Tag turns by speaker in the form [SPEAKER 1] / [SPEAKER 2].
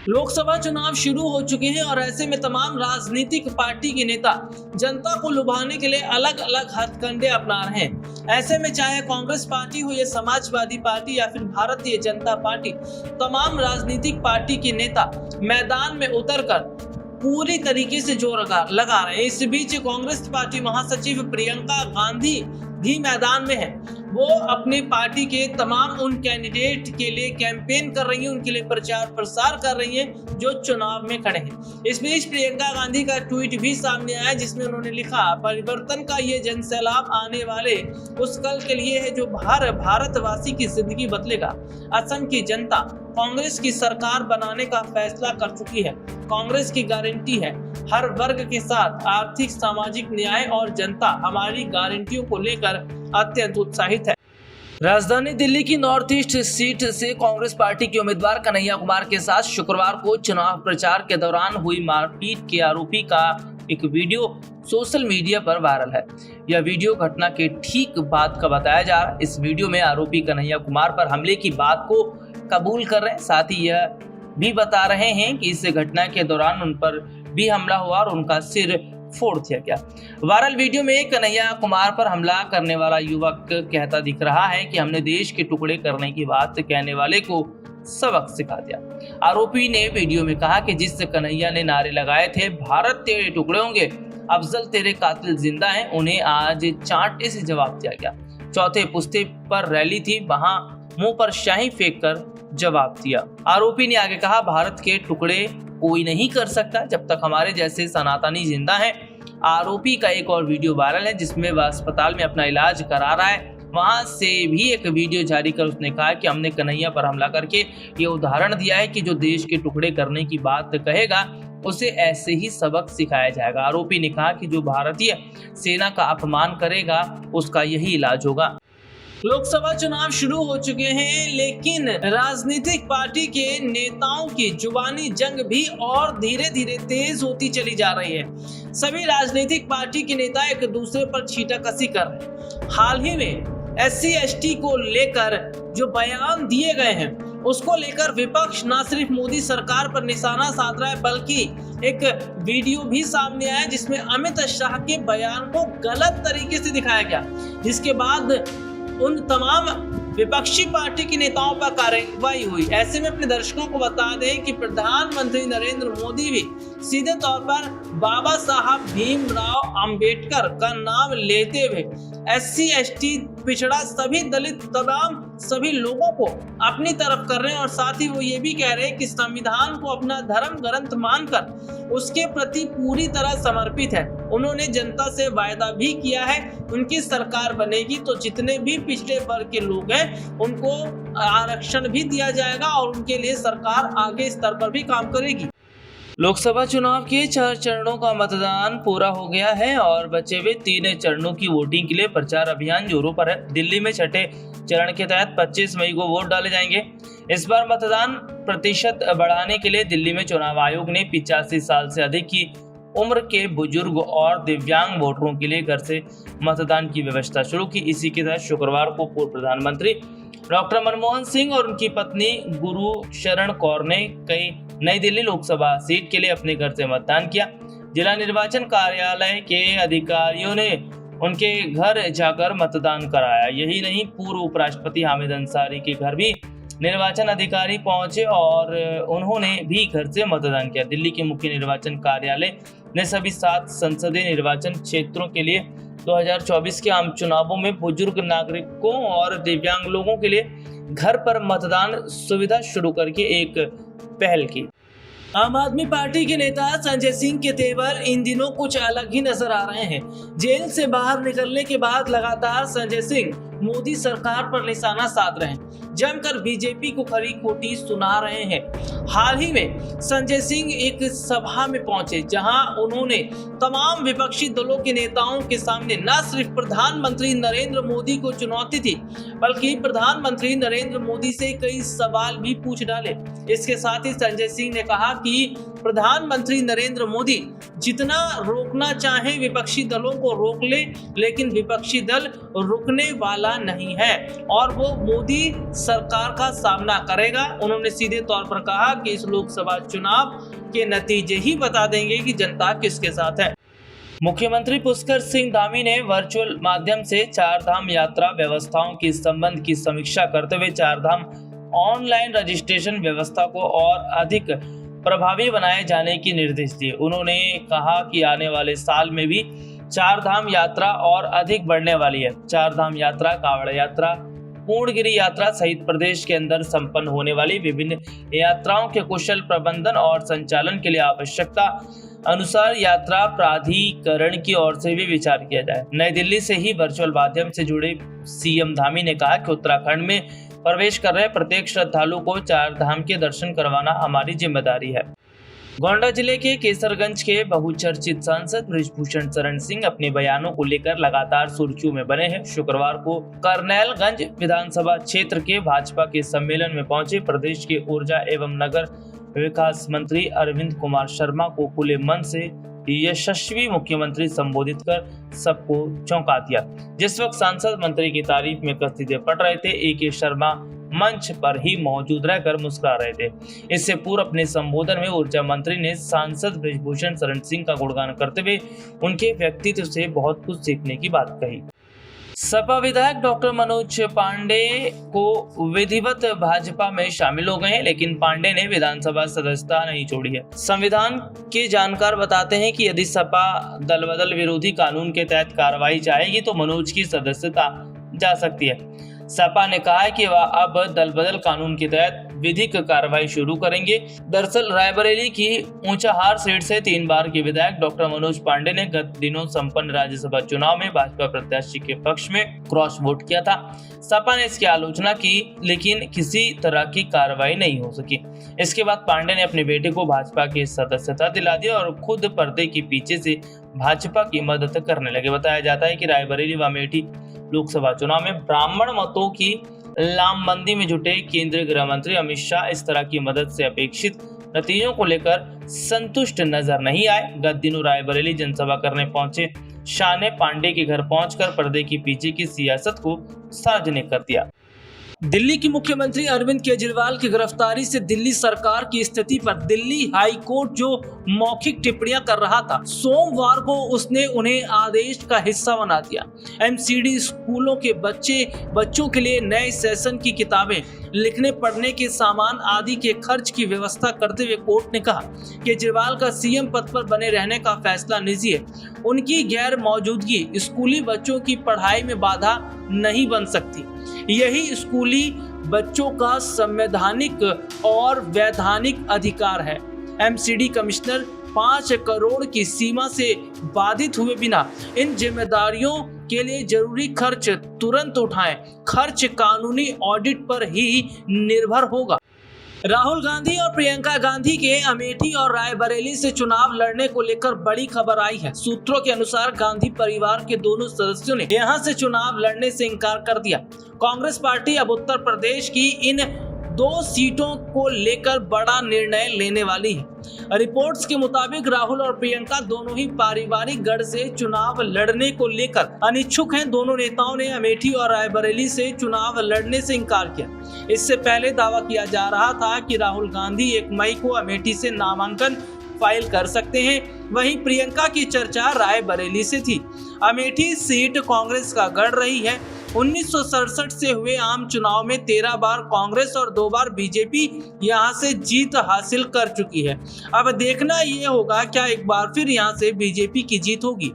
[SPEAKER 1] लोकसभा चुनाव शुरू हो चुके हैं और ऐसे में तमाम राजनीतिक पार्टी के नेता जनता को लुभाने के लिए अलग अलग हथकंडे अपना रहे हैं। ऐसे में चाहे कांग्रेस पार्टी हो या समाजवादी पार्टी या फिर भारतीय जनता पार्टी, तमाम राजनीतिक पार्टी के नेता मैदान में उतरकर पूरी तरीके से जोर लगा रहे हैं। इस बीच कांग्रेस पार्टी महासचिव प्रियंका गांधी भी मैदान में है। वो अपनी पार्टी के तमाम उन कैंडिडेट के लिए कैंपेन कर रही हैं, उनके लिए प्रचार प्रसार कर रही हैं जो चुनाव में खड़े हैं। इस बीच प्रियंका गांधी का ट्वीट भी सामने आया जिसमें उन्होंने लिखा, परिवर्तन का ये जनसैलाब आने वाले उस कल के लिए है जो भारतवासी की जिंदगी बदलेगा। असम की जनता कांग्रेस की सरकार बनाने का फैसला कर चुकी है। कांग्रेस की गारंटी है हर वर्ग के साथ आर्थिक सामाजिक न्याय और जनता हमारी गारंटियों को लेकर अत्यंत उत्साहित है। राजधानी दिल्ली की नॉर्थ ईस्ट सीट से कांग्रेस पार्टी के उम्मीदवार कन्हैया कुमार के साथ शुक्रवार को चुनाव प्रचार के दौरान हुई मारपीट के आरोपी का एक वीडियो सोशल मीडिया पर वायरल है। यह वीडियो घटना के ठीक बाद का बताया जा रहा है। इस वीडियो में आरोपी कन्हैया कुमार पर हमले की बात को कबूल कर रहे हैं, साथ ही यह भी बता रहे हैं कि इस घटना के दौरान उन पर भी हमला हुआ और उनका सिर फोड़ दिया गया। वायरल वीडियो में कन्हैया कुमार पर हमला करने वाला युवक कहता दिख रहा है कि हमने देश के टुकड़े करने की बात कहने वाले को सबक सिखा दिया। आरोपी ने वीडियो में कहा कि जिस कन्हैया ने नारे लगाए थे, भारत तेरे टुकड़े होंगे, अफजल तेरे कातिल जिंदा हैं, उन्हें आज चांटे से जवाब दिया गया। चौथे पुस्ते पर रैली थी, वहां मुंह पर शाही फेंक कर जवाब दिया। आरोपी ने आगे कहा, भारत के टुकड़े कोई नहीं कर सकता जब तक हमारे जैसे सनातनी जिंदा हैं। आरोपी का एक और वीडियो वायरल है जिसमें वह अस्पताल में अपना इलाज करा रहा है। वहां से भी एक वीडियो जारी कर उसने कहा कि हमने कन्हैया पर हमला करके ये उदाहरण दिया है कि जो देश के टुकड़े करने की बात कहेगा उसे ऐसे ही सबक सिखाया जाएगा। आरोपी ने कहा कि जो भारतीय सेना का अपमान करेगा उसका यही इलाज होगा। लोकसभा चुनाव शुरू हो चुके हैं, लेकिन राजनीतिक पार्टी के नेताओं की जुबानी जंग भी और धीरे धीरे तेज होती चली जा रही है। सभी राजनीतिक पार्टी के नेता एक दूसरे पर छींटाकशी कर रहे हैं। हाल ही में SC/ST को लेकर जो बयान दिए गए हैं उसको लेकर विपक्ष न सिर्फ मोदी सरकार पर निशाना साध रहा है बल्कि एक वीडियो भी सामने आया जिसमें अमित शाह के बयान को गलत तरीके से दिखाया गया, जिसके बाद उन तमाम विपक्षी पार्टी के नेताओं पर कार्रवाई हुई। ऐसे में अपने दर्शकों को बता दें कि प्रधानमंत्री नरेंद्र मोदी भी सीधे तौर पर बाबा साहब भीमराव अंबेडकर का नाम लेते हुए SC/ST पिछड़ा सभी दलित तमाम सभी लोगों को अपनी तरफ कर रहे हैं और साथ ही वो ये भी कह रहे हैं कि संविधान को अपना धर्म ग्रंथ मानकर उसके प्रति पूरी तरह समर्पित है। उन्होंने जनता से वायदा भी किया है उनकी सरकार बनेगी तो जितने भी पिछड़े वर्ग के लोग हैं उनको आरक्षण भी दिया जाएगा और उनके लिए सरकार आगे स्तर पर भी काम करेगी। लोकसभा चुनाव के 4 चरणों का मतदान पूरा हो गया है और बचे हुए 3 चरणों की वोटिंग के लिए प्रचार अभियान जोरों पर है। दिल्ली में छठे चरण के तहत 25 मई को वोट डाले जाएंगे। इस बार मतदान प्रतिशत बढ़ाने के लिए दिल्ली में चुनाव आयोग ने 85 साल से अधिक की उम्र के बुजुर्ग और दिव्यांग वोटरों के लिए घर से मतदान की व्यवस्था शुरू की। इसी के तहत शुक्रवार को पूर्व प्रधानमंत्री डॉक्टर मनमोहन सिंह और उनकी पत्नी गुरुशरण कौर ने नई दिल्ली लोकसभा सीट के लिए अपने घर से मतदान किया। जिला निर्वाचन कार्यालय के अधिकारियों ने उनके घर जाकर मतदान कराया। यही नहीं, पूर्व उपराष्ट्रपति हामिद अंसारी के घर भी निर्वाचन अधिकारी पहुंचे और उन्होंने भी घर से मतदान किया। दिल्ली के मुख्य निर्वाचन कार्यालय ने सभी 7 संसदीय निर्वाचन क्षेत्रों के लिए 2024 के आम चुनावों में बुजुर्ग नागरिकों और दिव्यांग लोगों के लिए घर पर मतदान सुविधा शुरू करके एक पहल की। आम आदमी पार्टी के नेता संजय सिंह के तेवर इन दिनों कुछ अलग ही नजर आ रहे हैं। जेल से बाहर निकलने के बाद लगातार संजय सिंह मोदी सरकार पर निशाना साध रहे हैं, जमकर बीजेपी को खरी खोटी सुना रहे हैं। हाल ही में संजय सिंह एक सभा में पहुंचे जहां उन्होंने तमाम विपक्षी दलों के नेताओं के सामने न सिर्फ प्रधानमंत्री नरेंद्र मोदी को चुनौती थी बल्कि प्रधानमंत्री नरेंद्र मोदी से कई सवाल भी पूछ डाले। इसके साथ ही संजय सिंह ने कहा कि प्रधानमंत्री नरेंद्र मोदी जितना रोकना चाहे विपक्षी दलों को रोक ले, लेकिन विपक्षी दल रुकने वाला नहीं है और वो मोदी सरकार का सामना करेगा। उन्होंने सीधे तौर पर कहा कि इस लोकसभा चुनाव के नतीजे ही बता देंगे कि जनता किसके साथ है। मुख्यमंत्री पुष्कर सिंह धामी ने वर्चुअल माध्यम से चारधाम यात्रा व्यवस्थाओं की संबंध की समीक्षा करते हुए चारधाम ऑनलाइन रजिस्ट्रेशन व्यवस्था को और अधिक प्रभावी बनाए जाने की निर्देश दिए। उन्होंने कहा कि आने वाले साल में भी चारधाम यात्रा और अधिक बढ़ने वाली है। चारधाम यात्रा, कांवड़ यात्रा, पूर्णगिरि यात्रा सहित प्रदेश के अंदर संपन्न होने वाली विभिन्न यात्राओं के कुशल प्रबंधन और संचालन के लिए आवश्यकता अनुसार यात्रा प्राधिकरण की ओर से भी विचार किया जाए। नई दिल्ली से ही वर्चुअल माध्यम से जुड़े सीएम धामी ने कहा कि उत्तराखंड में प्रवेश कर रहे प्रत्येक श्रद्धालु को चारधाम के दर्शन करवाना हमारी जिम्मेदारी है। गोंडा जिले के केसरगंज के बहुचर्चित सांसद बृजभूषण शरण सिंह अपने बयानों को लेकर लगातार सुर्खियों में बने हैं। शुक्रवार को करनैलगंज विधानसभा क्षेत्र के भाजपा के सम्मेलन में पहुंचे प्रदेश के ऊर्जा एवं नगर विकास मंत्री अरविंद कुमार शर्मा को खुले मन से यशस्वी मुख्यमंत्री संबोधित कर सबको चौंका दिया। जिस वक्त सांसद मंत्री की तारीफ में कसीदे पढ़ रहे थे, AK शर्मा मंच पर ही मौजूद रहकर मुस्कुरा रहे थे। इससे पूर्व अपने संबोधन में ऊर्जा मंत्री ने सांसद बृजभूषण शरण सिंह का गुणगान करते हुए उनके व्यक्तित्व से बहुत कुछ सीखने की बात कही। सपा विधायक डॉक्टर मनोज पांडे को विधिवत भाजपा में शामिल हो गए हैं, लेकिन पांडे ने विधानसभा सदस्यता नहीं छोड़ी है। संविधान के जानकार बताते हैं कि यदि सपा दल बदल विरोधी कानून के तहत कार्रवाई चाहेगी तो मनोज की सदस्यता जा सकती है। सपा ने कहा है कि वह अब दल बदल कानून के तहत विधिक कार्रवाई शुरू करेंगे। दरअसल रायबरेली की ऊंचाहार सीट से 3 बार के विधायक डॉक्टर मनोज पांडे ने गत दिनों संपन्न राज्यसभा चुनाव में भाजपा प्रत्याशी के पक्ष में क्रॉस वोट किया था। सपा ने इसकी आलोचना की, लेकिन किसी तरह की कार्रवाई नहीं हो सकी। इसके बाद पांडे ने अपने बेटे को भाजपा की सदस्यता दिला दी और खुद पर्दे के पीछे से भाजपा की मदद करने लगे। बताया जाता है कि रायबरेली व अमेठी लोकसभा चुनाव में ब्राह्मण मतों की लामबंदी में जुटे केंद्रीय गृह मंत्री अमित शाह इस तरह की मदद से अपेक्षित नतीजों को लेकर संतुष्ट नजर नहीं आए। गत दिनों रायबरेली जनसभा करने पहुंचे शाह ने पांडे के घर पहुंचकर पर्दे के पीछे की सियासत को सार्वजनिक कर दिया। दिल्ली की मुख्यमंत्री अरविंद केजरीवाल की गिरफ्तारी से दिल्ली सरकार की स्थिति पर दिल्ली हाई कोर्ट जो मौखिक टिप्पणियां कर रहा था, सोमवार को उसने उन्हें आदेश का हिस्सा बना दिया। MCD स्कूलों के बच्चों के लिए नए सेशन की किताबें, लिखने पढ़ने के सामान आदि के खर्च की व्यवस्था करते हुए कोर्ट ने कहा केजरीवाल का CM पद पर बने रहने का फैसला निजी है। उनकी गैर मौजूदगी स्कूली बच्चों की पढ़ाई में बाधा नहीं बन सकती। यही स्कूली बच्चों का संवैधानिक और वैधानिक अधिकार है। MCD कमिश्नर 5 करोड़ की सीमा से बाधित हुए बिना इन जिम्मेदारियों के लिए जरूरी खर्च तुरंत उठाएं। खर्च कानूनी ऑडिट पर ही निर्भर होगा। राहुल गांधी और प्रियंका गांधी के अमेठी और रायबरेली से चुनाव लड़ने को लेकर बड़ी खबर आई है। सूत्रों के अनुसार गांधी परिवार के दोनों सदस्यों ने यहां से चुनाव लड़ने से इनकार कर दिया। कांग्रेस पार्टी अब उत्तर प्रदेश की इन 2 सीटों को लेकर बड़ा निर्णय लेने वाली है। रिपोर्ट्स के मुताबिक राहुल और प्रियंका दोनों ही पारिवारिक गढ़ से चुनाव लड़ने को लेकर अनिच्छुक हैं। दोनों नेताओं ने अमेठी और रायबरेली से चुनाव लड़ने से इनकार किया। इससे पहले दावा किया जा रहा था कि राहुल गांधी 1 मई को अमेठी से नामांकन फाइल कर सकते हैं। वहीं प्रियंका की चर्चा रायबरेली से थी। अमेठी सीट कांग्रेस का गढ़ रही है। 1967 से हुए आम चुनाव में 13 बार कांग्रेस और 2 बार बीजेपी यहां से जीत हासिल कर चुकी है। अब देखना ये होगा क्या एक बार फिर यहां से बीजेपी की जीत होगी।